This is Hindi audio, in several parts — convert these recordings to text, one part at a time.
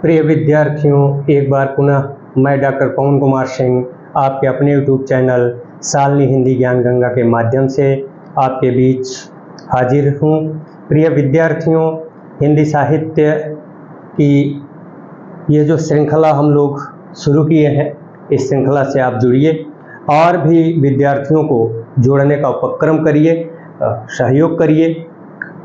प्रिय विद्यार्थियों, एक बार पुनः मैं डॉक्टर पवन कुमार सिंह आपके अपने YouTube चैनल सालनी हिंदी ज्ञान गंगा के माध्यम से आपके बीच हाजिर हूँ। प्रिय विद्यार्थियों, हिंदी साहित्य की ये जो श्रृंखला हम लोग शुरू किए हैं, इस श्रृंखला से आप जुड़िए और भी विद्यार्थियों को जोड़ने का उपक्रम करिए, सहयोग करिए,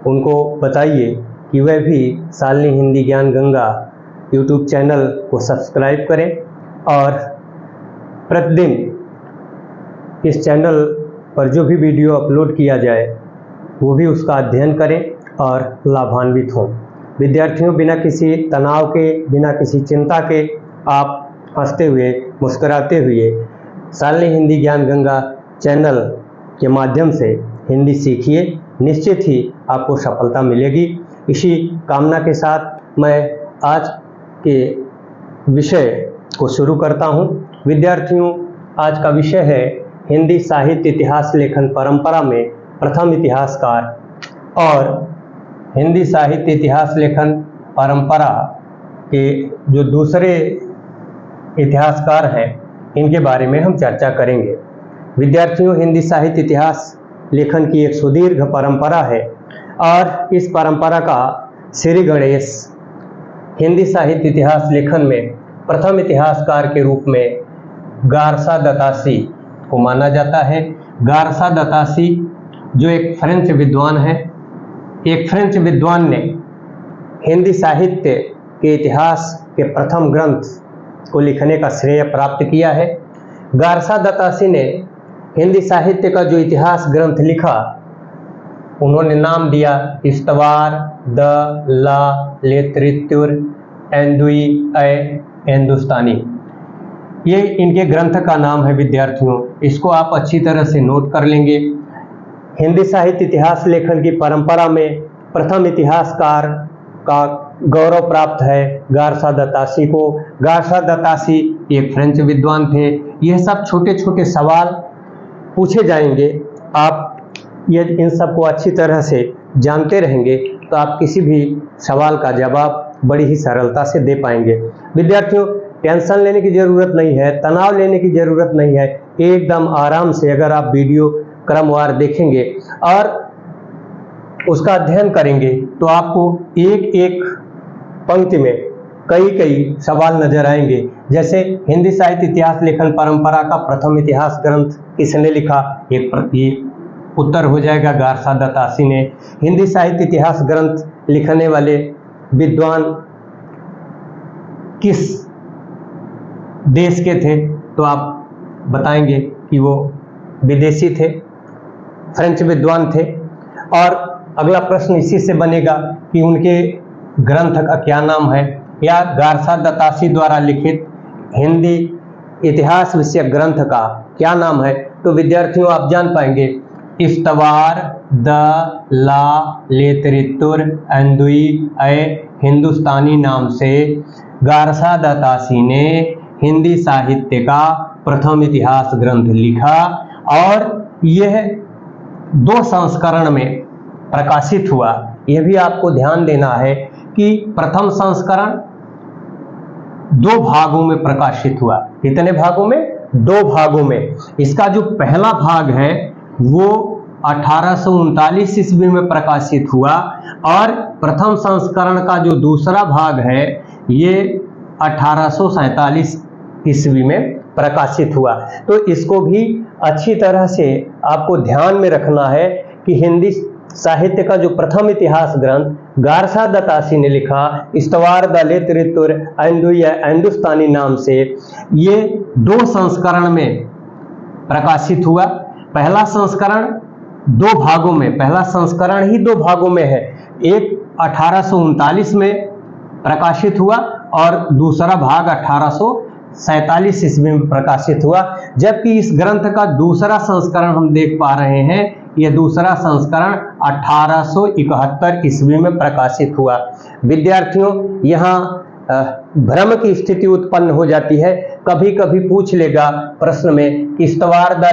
उनको बताइए कि वह भी सालनी हिंदी ज्ञान गंगा YouTube चैनल को सब्सक्राइब करें और प्रतिदिन इस चैनल पर जो भी वीडियो अपलोड किया जाए वो भी उसका अध्ययन करें और लाभान्वित हों। विद्यार्थियों, बिना किसी तनाव के, बिना किसी चिंता के आप हंसते हुए, मुस्कुराते हुए सालनी हिंदी ज्ञान गंगा चैनल के माध्यम से हिंदी सीखिए। निश्चित ही आपको सफलता मिलेगी। इसी कामना के साथ मैं आज के विषय को शुरू करता हूं। विद्यार्थियों, आज का विषय है हिंदी साहित्य इतिहास लेखन परंपरा में प्रथम इतिहासकार। और हिंदी साहित्य इतिहास लेखन परंपरा के जो दूसरे इतिहासकार हैं, इनके बारे में हम चर्चा करेंगे। विद्यार्थियों, हिंदी साहित्य इतिहास लेखन की एक सुदीर्घ परंपरा है और इस परंपरा का श्री गणेश हिंदी साहित्य इतिहास लेखन में प्रथम इतिहासकार के रूप में गारसा दतासी को माना जाता है। गारसा दतासी जो एक फ्रेंच विद्वान है, एक फ्रेंच विद्वान ने हिंदी साहित्य के इतिहास के प्रथम ग्रंथ को लिखने का श्रेय प्राप्त किया है। गारसा दतासी ने हिंदी साहित्य का जो इतिहास ग्रंथ लिखा, उन्होंने नाम दिया इस्तवार द ला लिटरेचुर एंदुई ए हिंदुस्तानी। ये इनके ग्रंथ का नाम है। विद्यार्थियों, इसको आप अच्छी तरह से नोट कर लेंगे। हिंदी साहित्य इतिहास लेखन की परंपरा में प्रथम इतिहासकार का गौरव प्राप्त है गारसा दतासी को। गारसा दतासी एक फ्रेंच विद्वान थे। यह सब छोटे छोटे सवाल पूछे जाएंगे। आप ये इन सबको अच्छी तरह से जानते रहेंगे तो आप किसी भी सवाल का जवाब बड़ी ही सरलता से दे पाएंगे। विद्यार्थियों, टेंशन लेने की ज़रूरत नहीं है, तनाव लेने की ज़रूरत नहीं है। एकदम आराम से अगर आप वीडियो क्रमवार देखेंगे और उसका अध्ययन करेंगे तो आपको एक एक पंक्ति में कई कई सवाल नजर आएंगे। जैसे हिंदी साहित्य इतिहास लेखन परंपरा का प्रथम इतिहास ग्रंथ किसने लिखा, एक उत्तर हो जाएगा गारसा दतासी ने। हिंदी साहित्य इतिहास ग्रंथ लिखने वाले विद्वान किस देश के थे, तो आप बताएंगे कि वो विदेशी थे, फ्रेंच विद्वान थे। और अगला प्रश्न इसी से बनेगा कि उनके ग्रंथ का क्या नाम है, या गारसा दतासी द्वारा लिखित हिंदी इतिहास विषयक ग्रंथ का क्या नाम है। तो विद्यार्थियों, आप जान पाएंगे इस्तवार द ला लिटरेचुर एंदुई ए हिंदुस्तानी नाम से गारसा दतासी ने हिंदी साहित्य का प्रथम इतिहास ग्रंथ लिखा और यह 2 संस्करण में प्रकाशित हुआ। यह भी आपको ध्यान देना है कि प्रथम संस्करण 2 भागों में प्रकाशित हुआ। कितने भागों में? 2 भागों में। इसका जो पहला भाग है वो 1839 ईस्वी में प्रकाशित हुआ और प्रथम संस्करण का जो दूसरा भाग है ये 1847 ईस्वी में प्रकाशित हुआ। तो इसको भी अच्छी तरह से आपको ध्यान में रखना है कि हिंदी साहित्य का जो प्रथम इतिहास ग्रंथ गारसा दतासी ने लिखा, इस्तवार द लिटरेचुर एंदुई हिंदुस्तानी नाम से, ये 2 संस्करण में प्रकाशित हुआ। पहला संस्करण 2 भागों में, पहला संस्करण ही 2 भागों में है। एक 1839 में प्रकाशित हुआ और दूसरा भाग 1847 ईस्वी में प्रकाशित हुआ। जबकि इस ग्रंथ का दूसरा संस्करण हम देख पा रहे हैं, यह दूसरा संस्करण 1871 ईस्वी में प्रकाशित हुआ। विद्यार्थियों, यहाँ भ्रम की स्थिति उत्पन्न हो जाती है। कभी कभी पूछ लेगा प्रश्न में इस्तवार द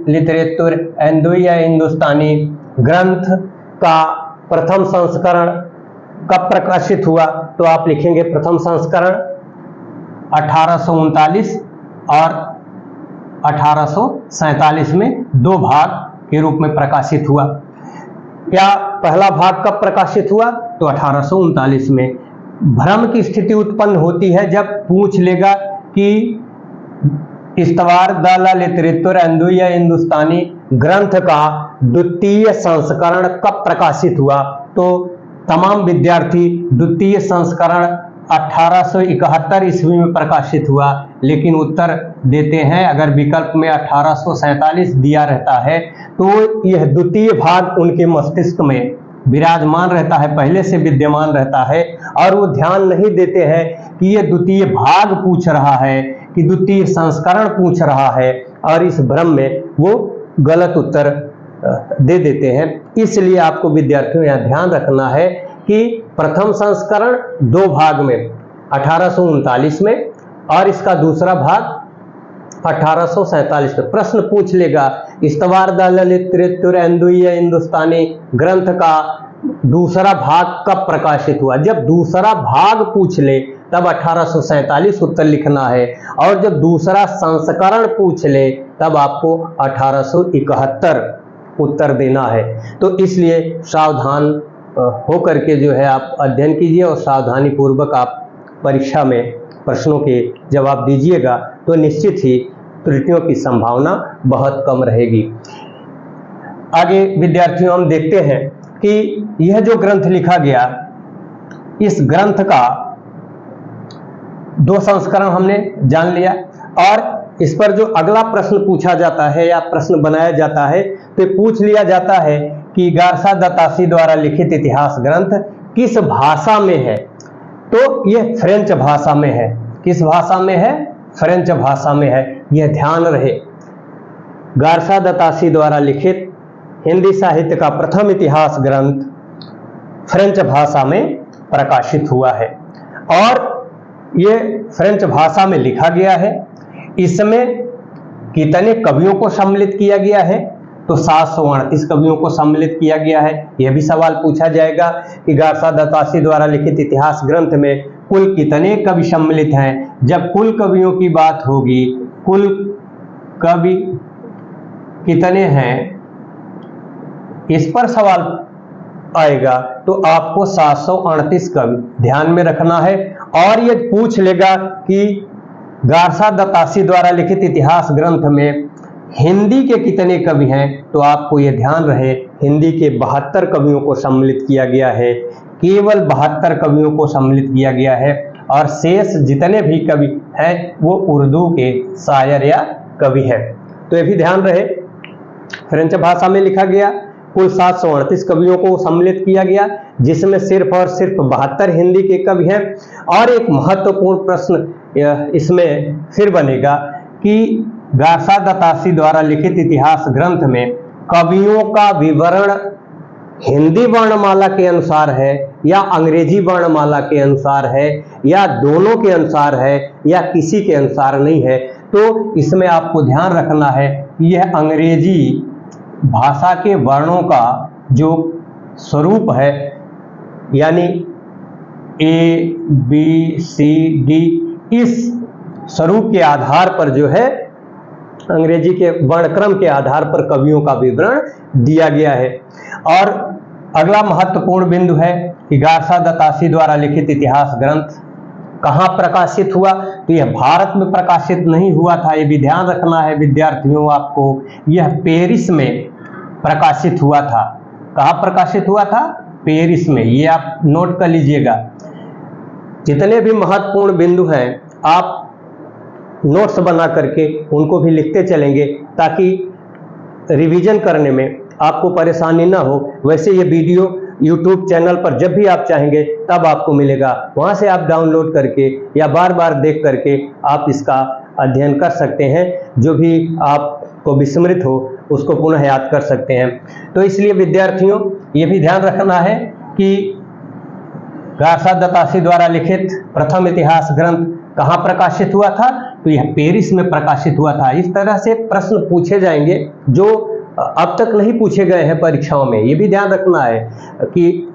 लिटरेचुर एंदुई हिंदुस्तानी ग्रंथ का प्रथम संस्करण कब प्रकाशित हुआ, तो आप लिखेंगे प्रथम संस्करण 1839 और 1847 में 2 भाग के रूप में प्रकाशित हुआ। क्या पहला भाग कब प्रकाशित हुआ, तो 1839 में। भ्रम की स्थिति उत्पन्न होती है जब पूछ लेगा कि इस्तवार द ललित ऋतुरंदुय हिंदुस्तानी ग्रंथ का द्वितीय संस्करण कब प्रकाशित हुआ, तो तमाम विद्यार्थी द्वितीय संस्करण 1871 ईस्वी में प्रकाशित हुआ, लेकिन उत्तर देते हैं अगर विकल्प में 1847 दिया रहता है तो यह द्वितीय भाग उनके मस्तिष्क में विराजमान रहता है, पहले से विद्यमान रहता है, और वो ध्यान नहीं देते हैं कि यह द्वितीय भाग पूछ रहा है कि द्वितीय संस्करण पूछ रहा है, और इस भ्रम में वो गलत उत्तर दे देते हैं। इसलिए आपको विद्यार्थियों यहाँ ध्यान रखना है कि प्रथम संस्करण 2 भाग में 1839 में और इसका दूसरा भाग 1847 में। प्रश्न पूछ लेगा इस्तवार द ललित ऋतुरंदुय हिंदुस्तानी ग्रंथ का दूसरा भाग कब प्रकाशित हुआ। जब दूसरा भाग पूछ ले तब 1847 उत्तर लिखना है, और जब दूसरा संस्करण पूछ ले तब आपको 1871 उत्तर देना है। तो इसलिए सावधान होकर के जो है आप अध्ययन कीजिए और सावधानी पूर्वक आप परीक्षा में प्रश्नों के जवाब दीजिएगा, तो निश्चित ही त्रुटियों की संभावना बहुत कम रहेगी। आगे विद्यार्थियों हम देखते हैं कि यह जो ग्रंथ लिखा गया, इस ग्रंथ का 2 संस्करण हमने जान लिया, और इस पर जो अगला प्रश्न पूछा जाता है या प्रश्न बनाया जाता है तो पूछ लिया जाता है कि गारसा दत्तासी द्वारा लिखित इतिहास ग्रंथ किस भाषा में है। तो यह फ्रेंच भाषा में है। किस भाषा में है? फ्रेंच भाषा में है। यह ध्यान रहे, गारसा दत्तासी द्वारा लिखित हिंदी साहित्य का प्रथम इतिहास ग्रंथ फ्रेंच भाषा में प्रकाशित हुआ है, और यह फ्रेंच भाषा में लिखा गया है। इसमें कितने कवियों को सम्मिलित किया गया है, तो 738 कवियों को सम्मिलित किया गया है। यह भी सवाल पूछा जाएगा कि गारसा दत्तासी द्वारा लिखित इतिहास ग्रंथ में कुल कितने कवि सम्मिलित हैं। जब कुल कवियों की बात होगी, कुल कवि कितने हैं इस पर सवाल आएगा, तो आपको 738 कवि ध्यान में रखना है। और ये पूछ लेगा कि गारसा दत्तासी द्वारा लिखित इतिहास ग्रंथ में हिंदी के कितने कवि हैं, तो आपको यह ध्यान रहे हिंदी के 72 कवियों को सम्मिलित किया गया है। केवल 72 कवियों को सम्मिलित किया गया है, और शेष जितने भी कवि हैं वो उर्दू के शायर या कवि हैं। तो ये भी ध्यान रहे, फ्रेंच भाषा में लिखा गया, कुल 738 कवियों को सम्मिलित किया गया, जिसमें सिर्फ और सिर्फ 72 हिंदी के कवि हैं। और एक महत्वपूर्ण प्रश्न इसमें फिर बनेगा कि गारसा दत्तासी द्वारा लिखित इतिहास ग्रंथ में कवियों का विवरण हिंदी वर्णमाला के अनुसार है या अंग्रेजी वर्णमाला के अनुसार है, या दोनों के अनुसार है, या किसी के अनुसार नहीं है। तो इसमें आपको ध्यान रखना है कि यह अंग्रेजी भाषा के वर्णों का जो स्वरूप है, यानी ABCD, इस स्वरूप के आधार पर जो है अंग्रेजी के वर्णक्रम के आधार पर कवियों का विवरण दिया गया है। और अगला महत्वपूर्ण बिंदु है कि गारसा दत्तासी द्वारा लिखित इतिहास ग्रंथ कहाँ प्रकाशित हुआ, तो यह भारत में प्रकाशित नहीं हुआ था। ये भी ध्यान रखना है विद्यार्थियों आपको, यह पेरिस में प्रकाशित हुआ था। कहाँ प्रकाशित हुआ था? पेरिस में। ये आप नोट कर लीजिएगा। जितने भी महत्वपूर्ण बिंदु हैं आप नोट्स बना करके उनको भी लिखते चलेंगे, ताकि रिवीजन करने में आपको परेशानी ना हो। वैसे ये वीडियो YouTube चैनल पर जब भी आप चाहेंगे तब आपको मिलेगा, वहाँ से आप डाउनलोड करके या बार बार देख करके आप इसका अध्ययन कर सकते हैं। जो भी आपको विस्मृत हो उसको पुनः याद कर सकते हैं। तो इसलिए विद्यार्थियों ये भी ध्यान रखना है कि गारसा दत्तासी द्वारा लिखित प्रथम इतिहास ग्रंथ कहाँ प्रकाशित हुआ था, तो यह पेरिस में प्रकाशित हुआ था। इस तरह से प्रश्न पूछे जाएंगे जो अब तक नहीं पूछे गए हैं परीक्षाओं में। ये भी ध्यान रखना है कि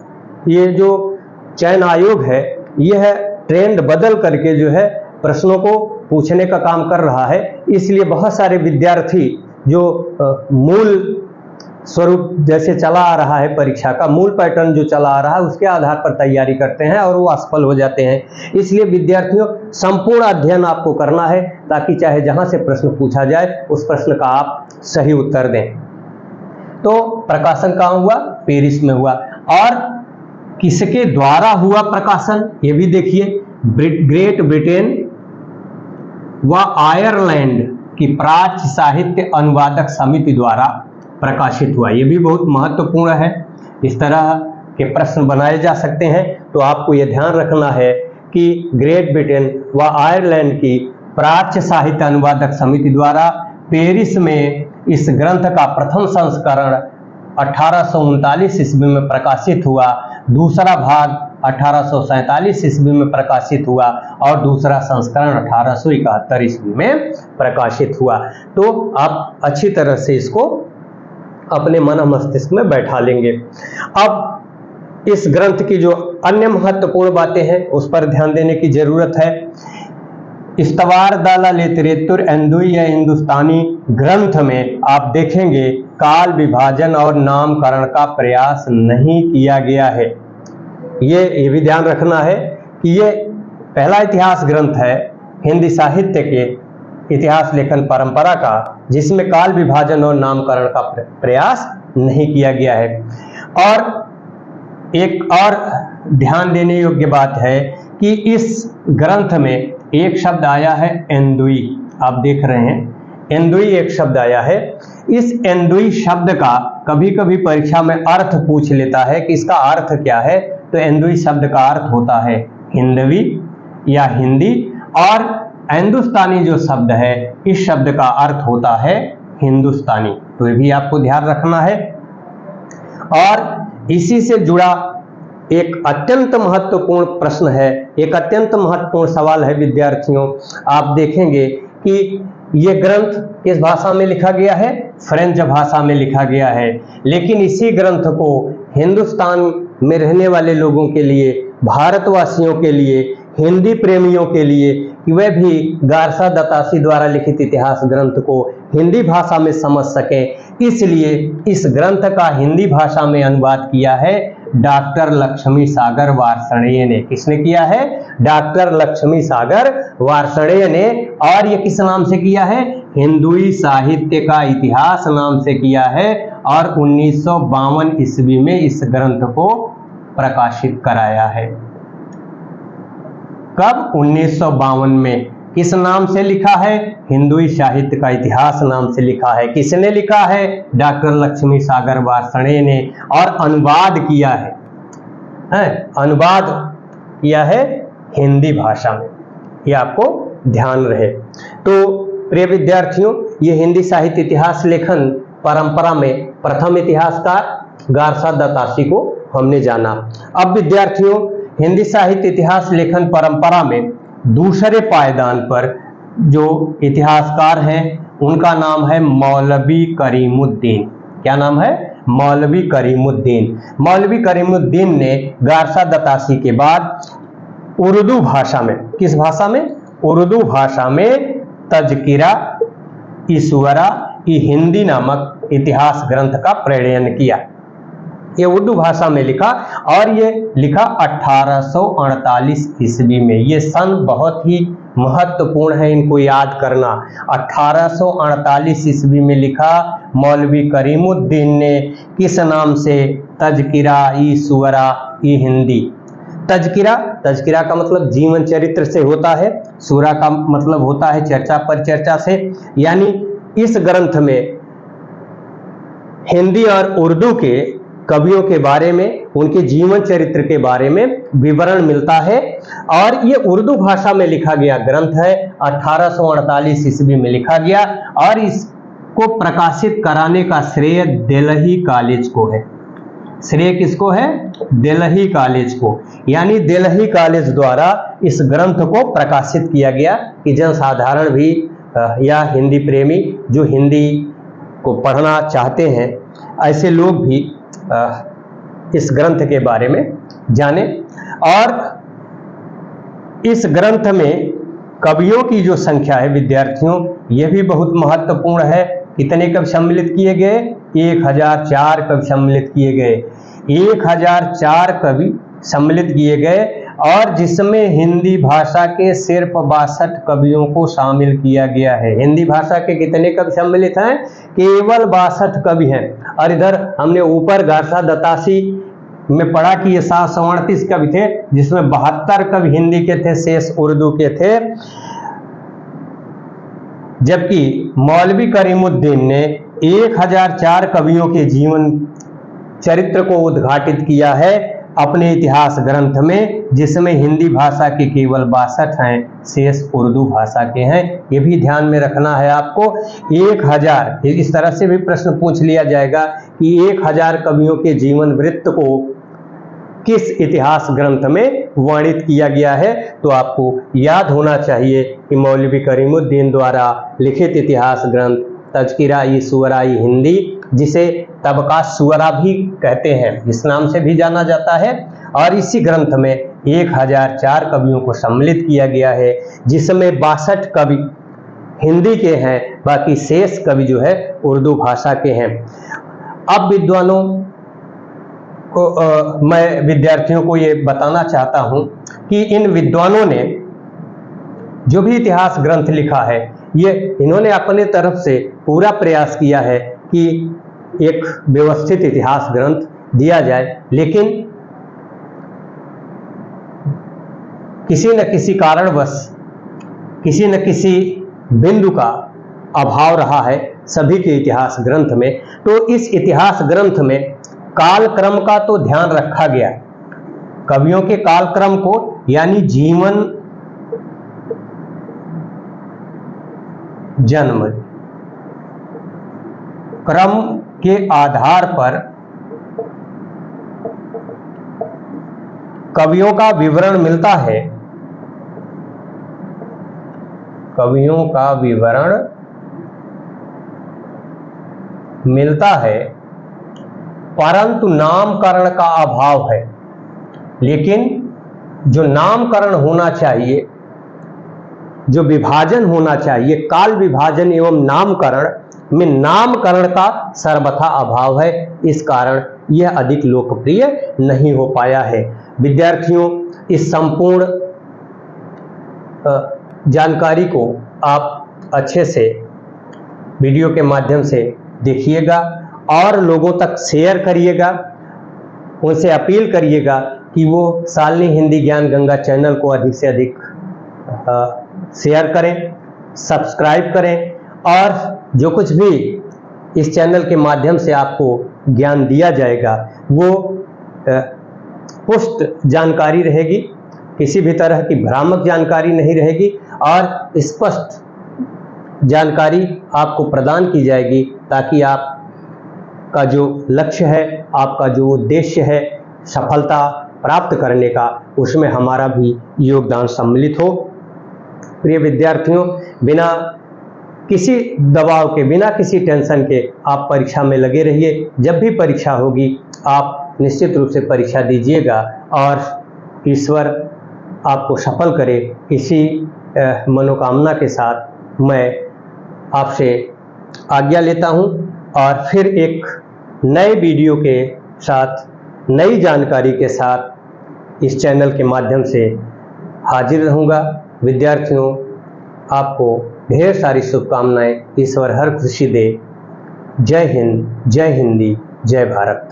ये जो चयन आयोग है, यह ट्रेंड बदल करके जो है प्रश्नों को पूछने का काम कर रहा है। इसलिए बहुत सारे विद्यार्थी जो मूल स्वरूप जैसे चला आ रहा है, परीक्षा का मूल पैटर्न जो चला आ रहा है उसके आधार पर तैयारी करते हैं और वो असफल हो जाते हैं। इसलिए विद्यार्थियों, संपूर्ण अध्ययन आपको करना है ताकि चाहे जहां से प्रश्न पूछा जाए उस प्रश्न का आप सही उत्तर दें। तो प्रकाशन कहाँ हुआ? पेरिस में हुआ। और किसके द्वारा हुआ प्रकाशन ये भी देखिए। ग्रेट ब्रिटेन व आयरलैंड की प्राच्य साहित्य अनुवादक समिति द्वारा प्रकाशित हुआ। ये भी बहुत महत्वपूर्ण है। इस तरह के प्रश्न बनाए जा सकते हैं, तो आपको यह ध्यान रखना है कि ग्रेट ब्रिटेन व आयरलैंड की प्राच्य साहित्य अनुवादक समिति द्वारा पेरिस में इस ग्रंथ का प्रथम संस्करण 1839 ईस्वी में प्रकाशित हुआ, दूसरा भाग 1847 ईस्वी में प्रकाशित हुआ और दूसरा संस्करण 1871 ईस्वी में प्रकाशित हुआ। तो आप अच्छी तरह से इसको अपने मन मस्तिष्क में बैठा लेंगे। अब इस ग्रंथ की जो अन्य महत्वपूर्ण बातें हैं उस पर ध्यान देने की जरूरत है। इस्तवार दाला लिटरेचर एंदुई या हिंदुस्तानी ग्रंथ में आप देखेंगे काल विभाजन और नामकरण का प्रयास नहीं किया गया है। ये भी ध्यान रखना है कि ये पहला इतिहास ग्रंथ है हिंदी साहित्य के इतिहास लेखन परंपरा का जिसमें काल विभाजन और नामकरण का प्रयास नहीं किया गया है। और एक और ध्यान देने योग्य बात है कि इस ग्रंथ में एक शब्द आया है एंदुई। आप देख रहे हैं एंदुई एक शब्द आया है। इस एंदुई शब्द का कभी कभी परीक्षा में अर्थ पूछ लेता है कि इसका अर्थ क्या है। तो एंदुई शब्द का अर्थ होता है हिंदवी या हिंदी, और हिंदुस्तानी जो शब्द है इस शब्द का अर्थ होता है हिंदुस्तानी। तो ये भी आपको ध्यान रखना है। और इसी से जुड़ा एक अत्यंत महत्वपूर्ण प्रश्न है, एक अत्यंत महत्वपूर्ण सवाल है विद्यार्थियों। आप देखेंगे कि ये ग्रंथ किस भाषा में लिखा गया है? फ्रेंच भाषा में लिखा गया है। लेकिन इसी ग्रंथ को हिंदुस्तान में रहने वाले लोगों के लिए, भारतवासियों के लिए, हिंदी प्रेमियों के लिए, कि वे भी गारसा दत्तासी द्वारा लिखित इतिहास ग्रंथ को हिंदी भाषा में समझ सकें, इसलिए इस ग्रंथ का हिंदी भाषा में अनुवाद किया है डॉक्टर लक्ष्मी सागर वार्ष्णेय ने। किसने किया है? डॉक्टर लक्ष्मी सागर वार्ष्णेय ने। और ये किस नाम से किया है? हिंदुई साहित्य का इतिहास नाम से किया है। और 1952 ईस्वी में इस ग्रंथ को प्रकाशित कराया है। कब? 1952 में। किस नाम से लिखा है? हिंदुई साहित्य का इतिहास नाम से लिखा है। किसने लिखा है? डॉक्टर लक्ष्मी सागर वार्ष्णेय ने। और अनुवाद किया है, अनुवाद किया है हिंदी भाषा में। ये आपको ध्यान रहे। तो प्रिय विद्यार्थियों, ये हिंदी साहित्य इतिहास लेखन परंपरा में प्रथम इतिहासकार गारसा दत्तासी को हमने जाना। अब विद्यार्थियों, हिंदी साहित्य इतिहास लेखन परंपरा में दूसरे पायदान पर जो इतिहासकार हैं उनका नाम है मौलवी करीमुद्दीन। क्या नाम है? मौलवी करीमुद्दीन। मौलवी करीमुद्दीन ने गारसा दत्तासी के बाद उर्दू भाषा में, किस भाषा में? उर्दू भाषा में तज़किरा ईश्वरा ई हिंदी नामक इतिहास ग्रंथ का प्रणयन किया। ये उर्दू भाषा में लिखा और ये लिखा 1848 ईस्वी में। ये सन बहुत ही महत्वपूर्ण है, इनको याद करना। 1848 ईस्वी में लिखा मौलवी करीमुद्दीन ने। किस नाम से? तज़किरा ई सुवरा ई हिंदी। तज़किरा, तज़किरा का मतलब जीवन चरित्र से होता है, सूरा का मतलब होता है चर्चा पर चर्चा से। यानी इस ग्रंथ में हिंदी और उर्दू के कवियों के बारे में, उनके जीवन चरित्र के बारे में विवरण मिलता है। और ये उर्दू भाषा में लिखा गया ग्रंथ है। 1848 ईस्वी में लिखा गया और इसको प्रकाशित कराने का श्रेय दिल्ली कॉलेज को है। श्रेय किसको है? दिल्ली कॉलेज को। यानी दिल्ली कॉलेज द्वारा इस ग्रंथ को प्रकाशित किया गया कि जनसाधारण भी या हिंदी प्रेमी जो हिंदी को पढ़ना चाहते हैं ऐसे लोग भी इस ग्रंथ के बारे में जाने। और इस ग्रंथ में कवियों की जो संख्या है विद्यार्थियों, यह भी बहुत महत्वपूर्ण है। कितने कवि सम्मिलित किए गए? 1004 कवि सम्मिलित किए गए। 1004 कवि सम्मिलित किए गए और जिसमें हिंदी भाषा के सिर्फ 62 कवियों को शामिल किया गया है। हिंदी भाषा के कितने कवि सम्मिलित हैं? केवल 62 कवि हैं। और इधर हमने ऊपर गारसा दत्तासी में पढ़ा कि ये 738 कवि थे, जिसमें 72 कवि हिंदी के थे, शेष उर्दू के थे। जबकि मौलवी करीमुद्दीन ने 1004 कवियों के जीवन चरित्र को उद्घाटित किया है अपने इतिहास ग्रंथ में, जिसमें हिंदी भाषा के केवल 62 हैं, शेष उर्दू भाषा के हैं। ये भी ध्यान में रखना है आपको। 1000, इस तरह से भी प्रश्न पूछ लिया जाएगा कि 1000 कवियों के जीवन वृत्त को किस इतिहास ग्रंथ में वर्णित किया गया है, तो आपको याद होना चाहिए कि मौलवी करीमुद्दीन द्वारा लिखित इतिहास ग्रंथ तज़किरा-ई-शुअरा-ई हिंदी, जिसे तबक़ात शुअरा भी कहते हैं, इस नाम से भी जाना जाता है। और इसी ग्रंथ में 1004 कवियों को सम्मिलित किया गया है, जिसमें 62 कवि हिंदी के हैं, बाकी शेष कवि जो है उर्दू भाषा के हैं। अब विद्वानों को मैं विद्यार्थियों को ये बताना चाहता हूँ कि इन विद्वानों ने जो भी इतिहास ग्रंथ लिखा है, ये इन्होंने अपने तरफ से पूरा प्रयास किया है कि एक व्यवस्थित इतिहास ग्रंथ दिया जाए, लेकिन किसी न किसी कारणवश किसी न किसी बिंदु का अभाव रहा है सभी के इतिहास ग्रंथ में। तो इस इतिहास ग्रंथ में कालक्रम का तो ध्यान रखा गया, कवियों के कालक्रम को, यानी जीवन, जन्म क्रम के आधार पर कवियों का विवरण मिलता है। कवियों का विवरण मिलता है, परंतु नामकरण का अभाव है। लेकिन जो नामकरण होना चाहिए, जो विभाजन होना चाहिए, काल विभाजन एवं नामकरण में नामकरण का सर्वथा अभाव है। इस कारण यह अधिक लोकप्रिय नहीं हो पाया है। विद्यार्थियों, इस संपूर्ण जानकारी को आप अच्छे से वीडियो के माध्यम से देखिएगा और लोगों तक शेयर करिएगा। उनसे अपील करिएगा कि वो सालनी हिंदी ज्ञान गंगा चैनल को अधिक से अधिक शेयर करें, सब्सक्राइब करें, और जो कुछ भी इस चैनल के माध्यम से आपको ज्ञान दिया जाएगा वो पुष्ट जानकारी रहेगी, किसी भी तरह की भ्रामक जानकारी नहीं रहेगी और स्पष्ट जानकारी आपको प्रदान की जाएगी, ताकि आपका जो लक्ष्य है, आपका जो उद्देश्य है सफलता प्राप्त करने का, उसमें हमारा भी योगदान सम्मिलित हो। प्रिय विद्यार्थियों, बिना किसी दबाव के, बिना किसी टेंशन के आप परीक्षा में लगे रहिए। जब भी परीक्षा होगी आप निश्चित रूप से परीक्षा दीजिएगा और ईश्वर आपको सफल करे, इसी मनोकामना के साथ मैं आपसे आज्ञा लेता हूं और फिर एक नए वीडियो के साथ, नई जानकारी के साथ इस चैनल के माध्यम से हाजिर रहूंगा। विद्यार्थियों, आपको ढेर सारी शुभकामनाएं। ईश्वर हर खुशी दे। जय हिंद, जय हिंदी, जय भारत।